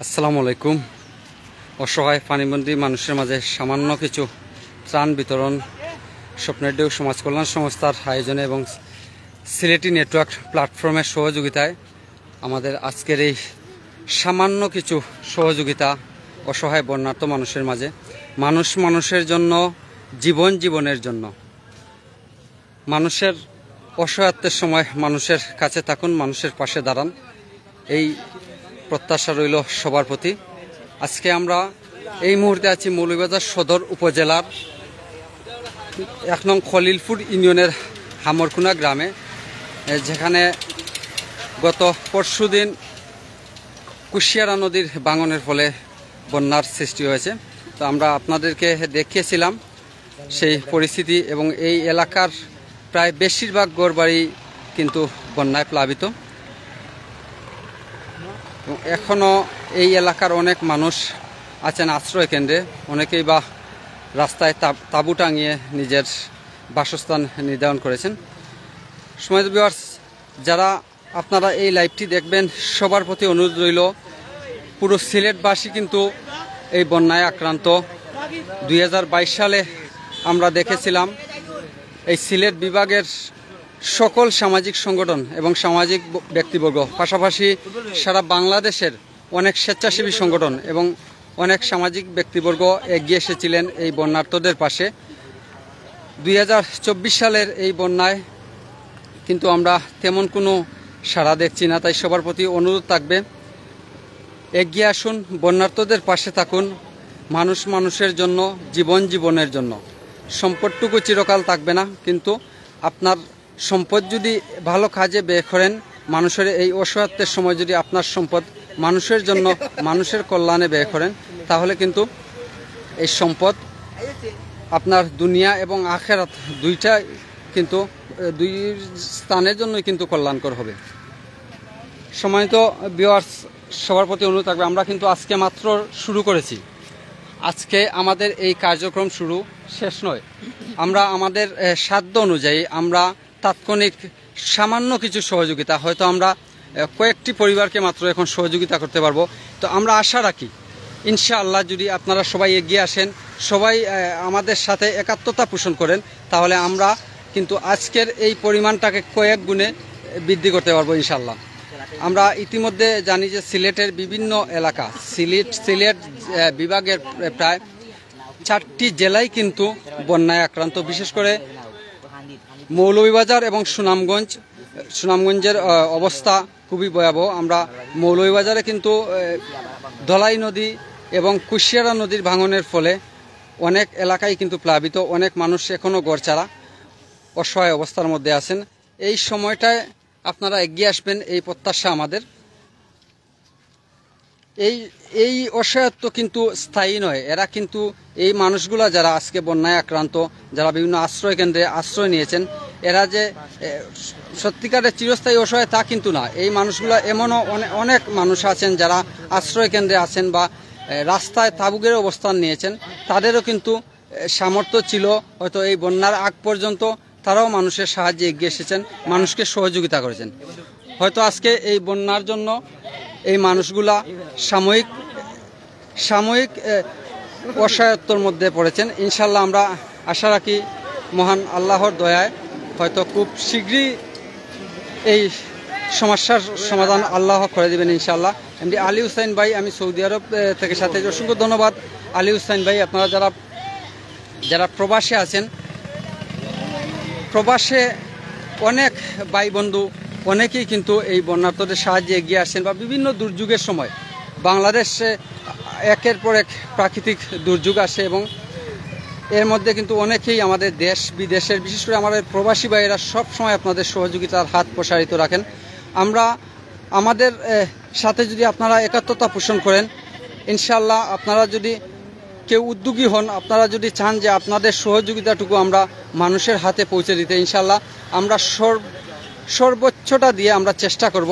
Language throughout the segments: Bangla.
আসসালামু আলাইকুম। অসহায় পানিবন্দী মানুষের মাঝে সামান্য কিছু ত্রাণ বিতরণ স্বপ্নের ঢেউ সমাজ কল্যাণ সংস্থার আয়োজনে এবং সিলেটি নেটওয়ার্ক প্ল্যাটফর্মের সহযোগিতায় আমাদের আজকের এই সামান্য কিছু সহযোগিতা অসহায় বন্যার্ত মানুষের মাঝে, মানুষের জন্য, জীবনের জন্য, মানুষের অসহায়ত্বের সময় মানুষের কাছে থাকুন, মানুষের পাশে দাঁড়ান, এই প্রত্যাশা রইল সবার প্রতি। আজকে আমরা এই মুহূর্তে আছি মৌলভীবাজার সদর উপজেলার ১ নং খলিলপুর ইউনিয়নের হামরকুনা গ্রামে, যেখানে গত পরশুদিন কুশিয়ারা নদীর ভাঙনের ফলে বন্যার সৃষ্টি হয়েছে। তো আমরা আপনাদেরকে দেখিয়েছিলাম সেই পরিস্থিতি এবং এই এলাকার প্রায় বেশিরভাগ ঘরবাড়ি কিন্তু বন্যায় প্লাবিত। এখনও এই এলাকার অনেক মানুষ আছেন আশ্রয় কেন্দ্রে, অনেকেই বা রাস্তায় তাঁবু টাঙিয়ে নিজের বাসস্থান নির্ধারণ করেছেন। সম্মানিত ভিউয়ার্স, যারা আপনারা এই লাইভটি দেখবেন সবার প্রতি অনুরোধ রইল, পুরো সিলেটবাসী কিন্তু এই বন্যায় আক্রান্ত। ২০২২ সালে আমরা দেখেছিলাম এই সিলেট বিভাগের সকল সামাজিক সংগঠন এবং সামাজিক ব্যক্তিবর্গ, পাশাপাশি সারা বাংলাদেশের অনেক স্বেচ্ছাসেবী সংগঠন এবং অনেক সামাজিক ব্যক্তিবর্গ এগিয়ে এসেছিলেন এই বন্যার্তদের পাশে। ২০২৪ সালের এই বন্যায় কিন্তু আমরা তেমন কোনো সাড়া দেখছি না। তাই সবার প্রতি অনুরোধ থাকবে, এগিয়ে আসুন, বন্যার্তদের পাশে থাকুন, মানুষের জন্য, জীবনের জন্য। সম্পদটুকু চিরকাল থাকবে না, কিন্তু আপনার সম্পদ যদি ভালো কাজে ব্যয় করেন, মানুষের এই অসহায়ত্বের সময় যদি আপনার সম্পদ মানুষের জন্য, মানুষের কল্যাণে ব্যয় করেন, তাহলে কিন্তু এই সম্পদ আপনার দুনিয়া এবং আখেরাত দুইটাই কিন্তু দুই স্থানের জন্যই কিন্তু কল্যাণকর হবে। সম্মানিত ভিউয়ার্স, সবার প্রতি অনুরোধ থাকবে, আমরা কিন্তু আজকে মাত্র শুরু করেছি। আজকে আমাদের এই কার্যক্রম শুরু, শেষ নয়। আমরা আমাদের সাধ্য অনুযায়ী আমরা তাৎক্ষণিক সামান্য কিছু সহযোগিতা, হয়তো আমরা কয়েকটি পরিবারকে মাত্র এখন সহযোগিতা করতে পারবো। তো আমরা আশা রাখি ইনশাআল্লাহ যদি আপনারা সবাই এগিয়ে আসেন, সবাই আমাদের সাথে একাত্মতা পোষণ করেন, তাহলে আমরা কিন্তু আজকের এই পরিমাণটাকে কয়েক গুণে বৃদ্ধি করতে পারবো ইনশাআল্লাহ। আমরা ইতিমধ্যে জানি যে সিলেটের বিভিন্ন এলাকা, সিলেট বিভাগের প্রায় 4টি জেলায় কিন্তু বন্যায় আক্রান্ত। বিশেষ করে মৌলভীবাজার এবং সুনামগঞ্জের অবস্থা খুবই ভয়াবহ। আমরা মৌলভীবাজারে কিন্তু ধলাই নদী এবং কুশিয়ারা নদীর ভাঙনের ফলে অনেক এলাকায় কিন্তু প্লাবিত, অনেক মানুষ এখনও ঘরছাড়া অসহায় অবস্থার মধ্যে আছেন। এই সময়টায় আপনারা এগিয়ে আসবেন, এই প্রত্যাশা আমাদের। এই অসহায়ত্ব কিন্তু স্থায়ী নয়। এরা কিন্তু এই মানুষগুলা যারা আজকে বন্যায় আক্রান্ত, যারা বিভিন্ন আশ্রয় কেন্দ্রে আশ্রয় নিয়েছেন, এরা যে সত্যিকারের চিরস্থায়ী অসহায় তা কিন্তু না। এই মানুষগুলা এমনও অনেক মানুষ আছেন যারা আশ্রয় কেন্দ্রে আছেন বা রাস্তায় তাঁবুগের অবস্থান নিয়েছেন, তাদেরও কিন্তু সামর্থ্য ছিল হয়তো এই বন্যার আগ পর্যন্ত, তারাও মানুষের সাহায্যে এগিয়ে এসেছেন, মানুষকে সহযোগিতা করেছেন। হয়তো আজকে এই বন্যার জন্য এই মানুষগুলা সাময়িক অসহায়ত্বর মধ্যে পড়েছেন। ইনশাল্লাহ আমরা আশা রাখি মহান আল্লাহর দয়ায় হয়তো খুব শীঘ্রই এই সমস্যার সমাধান আল্লাহ করে দেবেন ইনশাল্লাহ। এমনি আলী হুসাইন ভাই, আমি সৌদি আরব থেকে সাথে অসংখ্য ধন্যবাদ আলী হুসাইন ভাই। আপনারা যারা প্রবাসে আছেন, প্রবাসে অনেক ভাই বন্ধু অনেকেই কিন্তু এই বন্যার্তদের সাহায্যে এগিয়ে আসেন, বা বিভিন্ন দুর্যোগের সময় বাংলাদেশে একের পর এক প্রাকৃতিক দুর্যোগ আসে এবং এর মধ্যে কিন্তু অনেকেই আমাদের দেশ বিদেশের, বিশেষ করে আমাদের প্রবাসী ভাইয়েরা সব সময় আপনাদের সহযোগিতার হাত প্রসারিত রাখেন। আমরা আমাদের সাথে যদি আপনারা একাত্মতা পোষণ করেন, ইনশাআল্লাহ আপনারা যদি কেউ উদ্যোগী হন, আপনারা যদি চান যে আপনাদের সহযোগিতাটুকু আমরা মানুষের হাতে পৌঁছে দিতে, ইনশাআল্লাহ আমরা সর্বোচ্চটা দিয়ে আমরা চেষ্টা করব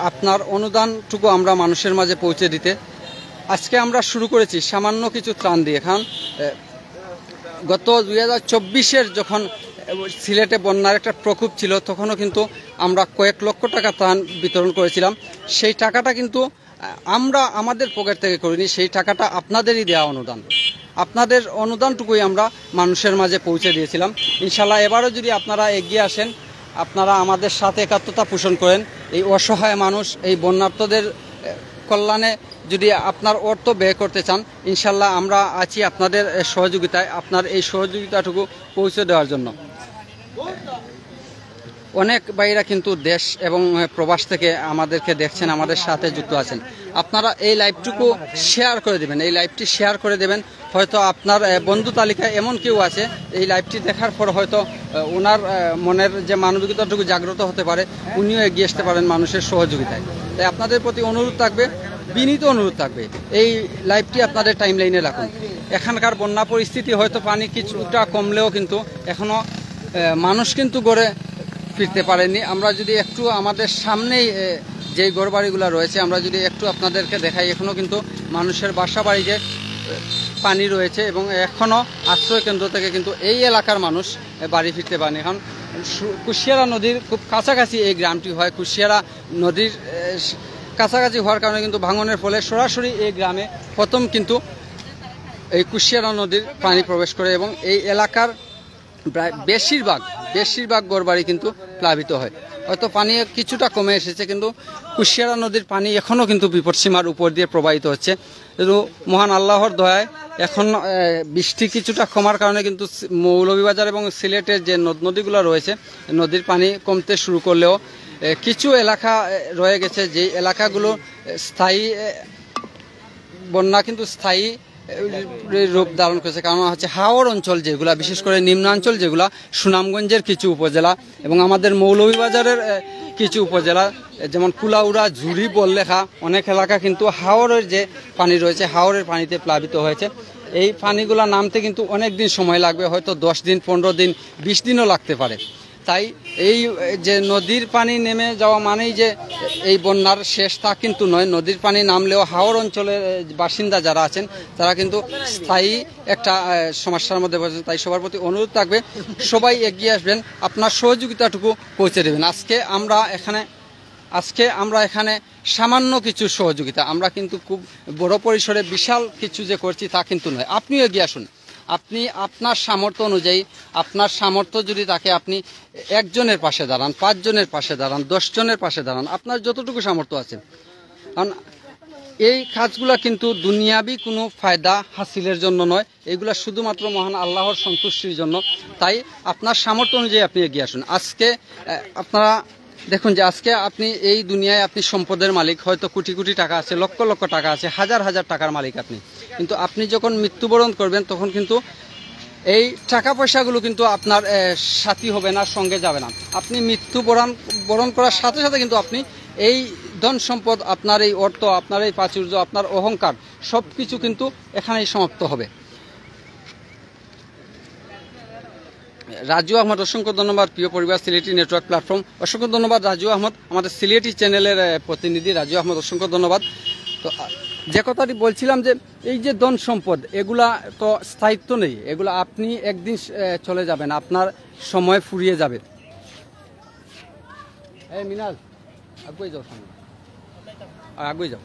আপনার অনুদানটুকু আমরা মানুষের মাঝে পৌঁছে দিতে। আজকে আমরা শুরু করেছি সামান্য কিছু ত্রাণ দিয়ে। এখন গত 2024-এর যখন সিলেটে বন্যার একটা প্রকোপ ছিল, তখনও কিন্তু আমরা কয়েক লক্ষ টাকা ত্রাণ বিতরণ করেছিলাম। সেই টাকাটা কিন্তু আমরা আমাদের পকেট থেকে করিনি, সেই টাকাটা আপনাদেরই দেওয়া অনুদান। আপনাদের অনুদানটুকুই আমরা মানুষের মাঝে পৌঁছে দিয়েছিলাম। ইনশাল্লাহ এবারও যদি আপনারা এগিয়ে আসেন, আপনারা আমাদের সাথে একাত্মতা পোষণ করেন, এই অসহায় মানুষ, এই বন্যার্তদের কল্যাণে যদি আপনার অর্থ ব্যয় করতে চান, ইনশাল্লাহ আমরা আছি আপনাদের সহযোগিতায়, আপনার এই সহযোগিতাটুকু পৌঁছে দেওয়ার জন্য। অনেক ভাইরা কিন্তু দেশ এবং প্রবাস থেকে আমাদেরকে দেখছেন, আমাদের সাথে যুক্ত আছেন। আপনারা এই লাইভটুকু শেয়ার করে দেবেন, এই লাইভটি শেয়ার করে দেবেন। হয়তো আপনার বন্ধু তালিকায় এমন কেউ আছে, এই লাইভটি দেখার পর হয়তো ওনার মনের যে মানবিকতাটুকু জাগ্রত হতে পারে, উনিও এগিয়ে আসতে পারেন মানুষের সহযোগিতায়। তাই আপনাদের প্রতি অনুরোধ থাকবে, বিনীত অনুরোধ থাকবে, এই লাইভটি আপনাদের টাইম লাইনে রাখুন। এখানকার বন্যা পরিস্থিতি হয়তো পানি কিছুটা কমলেও কিন্তু এখনও মানুষ কিন্তু গড়ে ফিরতে পারেনি। আমরা যদি একটু আমাদের সামনেই যেই ঘরবাড়িগুলো রয়েছে আমরা যদি একটু আপনাদেরকে দেখাই, এখনও কিন্তু মানুষের বাসা বাড়িতে পানি রয়েছে এবং এখনও আশ্রয় কেন্দ্র থেকে কিন্তু এই এলাকার মানুষ বাড়ি ফিরতে পারেনি। এখন কুশিয়ারা নদীর খুব কাছাকাছি এই গ্রামটি হয়। কুশিয়ারা নদীর কাছাকাছি হওয়ার কারণে কিন্তু ভাঙনের ফলে সরাসরি এই গ্রামে প্রথম কিন্তু এই কুশিয়ারা নদীর পানি প্রবেশ করে এবং এই এলাকার প্রায় বেশিরভাগ ঘরবাড়ি কিন্তু প্লাবিত হয়। হয়তো পানি কিছুটা কমে এসেছে, কিন্তু কুশিয়ারা নদীর পানি এখনও কিন্তু বিপদসীমার উপর দিয়ে প্রবাহিত হচ্ছে। কিন্তু মহান আল্লাহর দয়ায় এখন বৃষ্টি কিছুটা কমার কারণে কিন্তু মৌলভীবাজার এবং সিলেটের যে নদীগুলো রয়েছে, নদীর পানি কমতে শুরু করলেও কিছু এলাকা রয়ে গেছে, যে এলাকাগুলো স্থায়ী বন্যা কিন্তু স্থায়ী রূপ ধারণ করেছে। কারণ হচ্ছে হাওড় অঞ্চল যেগুলা, বিশেষ করে নিম্নাঞ্চল যেগুলা, সুনামগঞ্জের কিছু উপজেলা এবং আমাদের মৌলভীবাজারের কিছু উপজেলা যেমন কুলাউড়া, ঝুড়ি, বললেখা, অনেক এলাকা কিন্তু হাওড়ের যে পানি রয়েছে, হাওড়ের পানিতে প্লাবিত হয়েছে। এই পানিগুলা নামতে কিন্তু অনেক দিন সময় লাগবে, হয়তো 10 দিন, 15 দিন, 20 দিনও লাগতে পারে। তাই এই যে নদীর পানি নেমে যাওয়া মানেই যে এই বন্যার শেষ, তা কিন্তু নয়। নদীর পানি নামলেও হাওড় অঞ্চলের বাসিন্দা যারা আছেন তারা কিন্তু স্থায়ী একটা সমস্যার মধ্যে পড়েছেন। তাই সবার প্রতি অনুরোধ থাকবে, সবাই এগিয়ে আসবেন, আপনার সহযোগিতাটুকু পৌঁছে দেবেন। আজকে আমরা এখানে সামান্য কিছু সহযোগিতা, আমরা কিন্তু খুব বড় পরিসরে বিশাল কিছু যে করছি তা কিন্তু নয়। আপনিও এগিয়ে আসুন, আপনি আপনার সামর্থ্য অনুযায়ী, আপনার সামর্থ্য যদি থাকে, আপনি 1 জনের পাশে দাঁড়ান, 5 জনের পাশে দাঁড়ান, 10 জনের পাশে দাঁড়ান, আপনার যতটুকু সামর্থ্য আছে। কারণ এই কাজগুলা কিন্তু দুনিয়াবি কোনো ফায়দা হাসিলের জন্য নয়, এগুলা শুধুমাত্র মহান আল্লাহর সন্তুষ্টির জন্য। তাই আপনার সামর্থ্য অনুযায়ী আপনি এগিয়ে আসুন। আজকে আপনারা দেখুন যে আজকে আপনি এই দুনিয়ায় আপনি সম্পদের মালিক, হয়তো কোটি কোটি টাকা আছে, লক্ষ লক্ষ টাকা আছে, হাজার হাজার টাকার মালিক আপনি, কিন্তু আপনি যখন মৃত্যুবরণ করবেন তখন কিন্তু এই টাকা পয়সাগুলো কিন্তু আপনার সাথী হবে না, সঙ্গে যাবে না। আপনি মৃত্যুবরণ করার সাথে সাথে কিন্তু আপনি এই ধন সম্পদ, আপনার এই অর্থ, আপনার এই প্রাচুর্য, আপনার অহংকার সব কিছু কিন্তু এখানেই সমাপ্ত হবে। রাজু আহমদ, অসংখ্য ধন্যবাদ। প্রিয় পরিবার সিলেটি নেটওয়ার্ক প্ল্যাটফর্ম, অসংখ্য ধন্যবাদ রাজু আহমদ, আমাদের সিলেটি চ্যানেলের প্রতিনিধি রাজু আহমদ, অসংখ্য ধন্যবাদ। তো যে কথাটি বলছিলাম যে এই যে ধন সম্পদ, এগুলা তো স্থায়িত্ব নেই, এগুলা আপনি একদিন চলে যাবেন, আপনার সময় ফুরিয়ে যাবে। এই মিনাজ, আগুয়ে যাও, আগুয়ে যাও।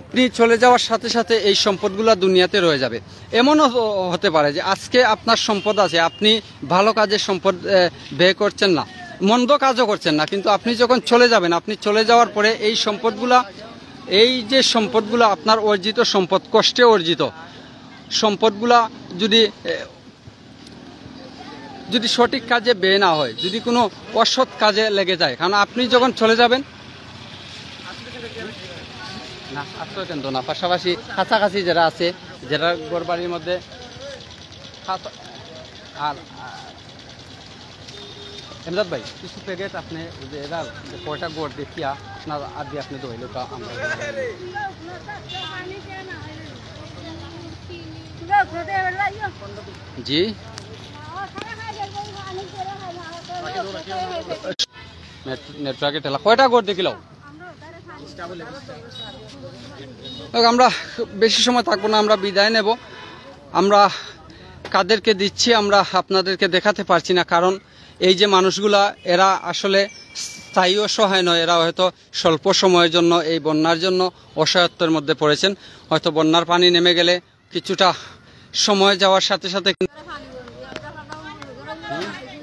আপনি চলে যাওয়ার সাথে সাথে এই সম্পদগুলো দুনিয়াতে রয়ে যাবে। এমনও হতে পারে যে আজকে আপনার সম্পদ আছে, আপনি ভালো কাজে সম্পদ ব্যয় করছেন না, মন্দ কাজও করছেন না, কিন্তু আপনি যখন চলে যাবেন, আপনি চলে যাওয়ার পরে এই যে সম্পদগুলো আপনার অর্জিত সম্পদ, কষ্টে অর্জিত সম্পদগুলা যদি সঠিক কাজে ব্যয় না হয়, যদি কোনো অসৎ কাজে লেগে যায়, কারণ আপনি যখন চলে যাবেন, না আশ্রয় কেন্দ্র না, পাশাপাশি কাছাকাছি যারা আছে, যারা ঘরবাড়ির মধ্যে, আর এমদাদ ভাই কিছু প্যাকেট আপনি যে এরা কয়টা গোড় দেখিয়া আপনার আর দিয়ে আপনি দইল আমরা জি নেটওয়ার্কে ঠেলা কয়টা গোড় দেখিলাম। আমরা বেশি সময় থাকবো না, আমরা বিদায় নেব। আমরা কাদেরকে দিচ্ছি আমরা আপনাদেরকে দেখাতে পারছি না, কারণ এই যে মানুষগুলা, এরা আসলে স্থায়ী অসহায় নয়, এরা হয়তো স্বল্প সময়ের জন্য এই বন্যার জন্য অসহায়ত্বের মধ্যে পড়েছেন। হয়তো বন্যার পানি নেমে গেলে কিছুটা সময় যাওয়ার সাথে সাথে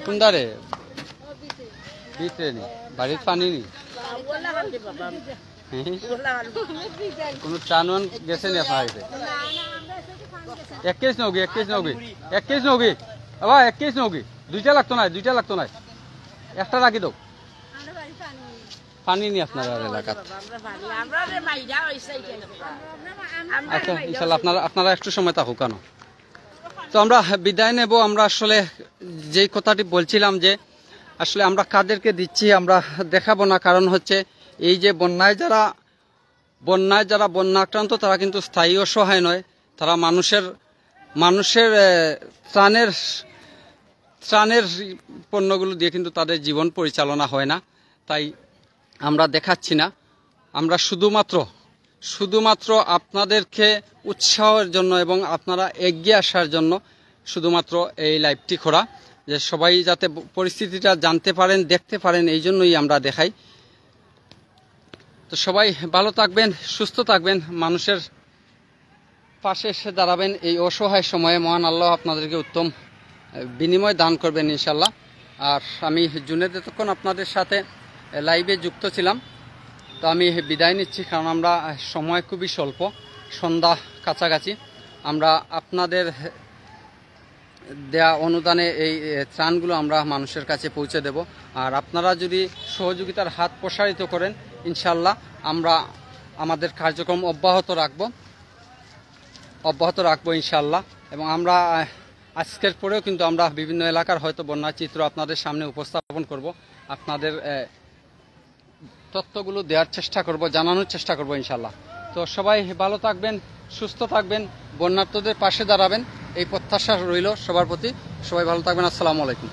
কোন ধারে ভিতরে নি বাড়ির পানি নি কোনো ত্রাণ গেছে নি আপনার? 21 নৌকি 21 নৌকি আবার 21 নৌকি, দুইটা লাগতো না একটা রাখি দাও। পানি নি আপনার এলাকাত? আচ্ছা ইনশাল্লাহ আপনারা একটু সময় থাকুক কেন। তো আমরা বিদায় নেব। আমরা আসলে যেই কথাটি বলছিলাম যে আসলে আমরা কাদেরকে দিচ্ছি আমরা দেখাবো না, কারণ হচ্ছে এই যে বন্যায় যারা বন্যা আক্রান্ত তারা কিন্তু স্থায়ী অসহায় নয়, তারা মানুষের ত্রাণের পণ্যগুলো দিয়ে কিন্তু তাদের জীবন পরিচালনা হয় না। তাই আমরা দেখাচ্ছি না, আমরা শুধুমাত্র আপনাদেরকে উৎসাহের জন্য এবং আপনারা এগিয়ে আসার জন্য শুধুমাত্র এই লাইভটি করা, যে সবাই যাতে পরিস্থিতিটা জানতে পারেন, দেখতে পারেন, এই জন্যই আমরা দেখাই। তো সবাই ভালো থাকবেন, সুস্থ থাকবেন, মানুষের পাশে এসে দাঁড়াবেন এই অসহায় সময়ে। মহান আল্লাহ আপনাদেরকে উত্তম বিনিময় দান করবেন ইনশাল্লাহ। আর আমি জুনেদ এতক্ষণ আপনাদের সাথে লাইভে যুক্ত ছিলাম। তো আমি বিদায় নিচ্ছি, কারণ আমরা সময় খুবই স্বল্প, সন্ধ্যা কাছাকাছি। আমরা আপনাদের দেয়া অনুদানে এই ত্রাণগুলো আমরা মানুষের কাছে পৌঁছে দেব। আর আপনারা যদি সহযোগিতার হাত প্রসারিত করেন ইনশাল্লাহ আমরা আমাদের কার্যক্রম অব্যাহত রাখবো ইনশাল্লাহ। এবং আমরা আজকের পরেও কিন্তু আমরা বিভিন্ন এলাকার হয়তো বন্যার চিত্র আপনাদের সামনে উপস্থাপন করব, আপনাদের তথ্যগুলো দেওয়ার চেষ্টা করব, জানানোর চেষ্টা করব ইনশাল্লাহ। তো সবাই ভালো থাকবেন, সুস্থ থাকবেন, বন্যার্তদের পাশে দাঁড়াবেন, এই প্রত্যাশা রইল সবার প্রতি। সবাই ভালো থাকবেন। আসসালামু আলাইকুম।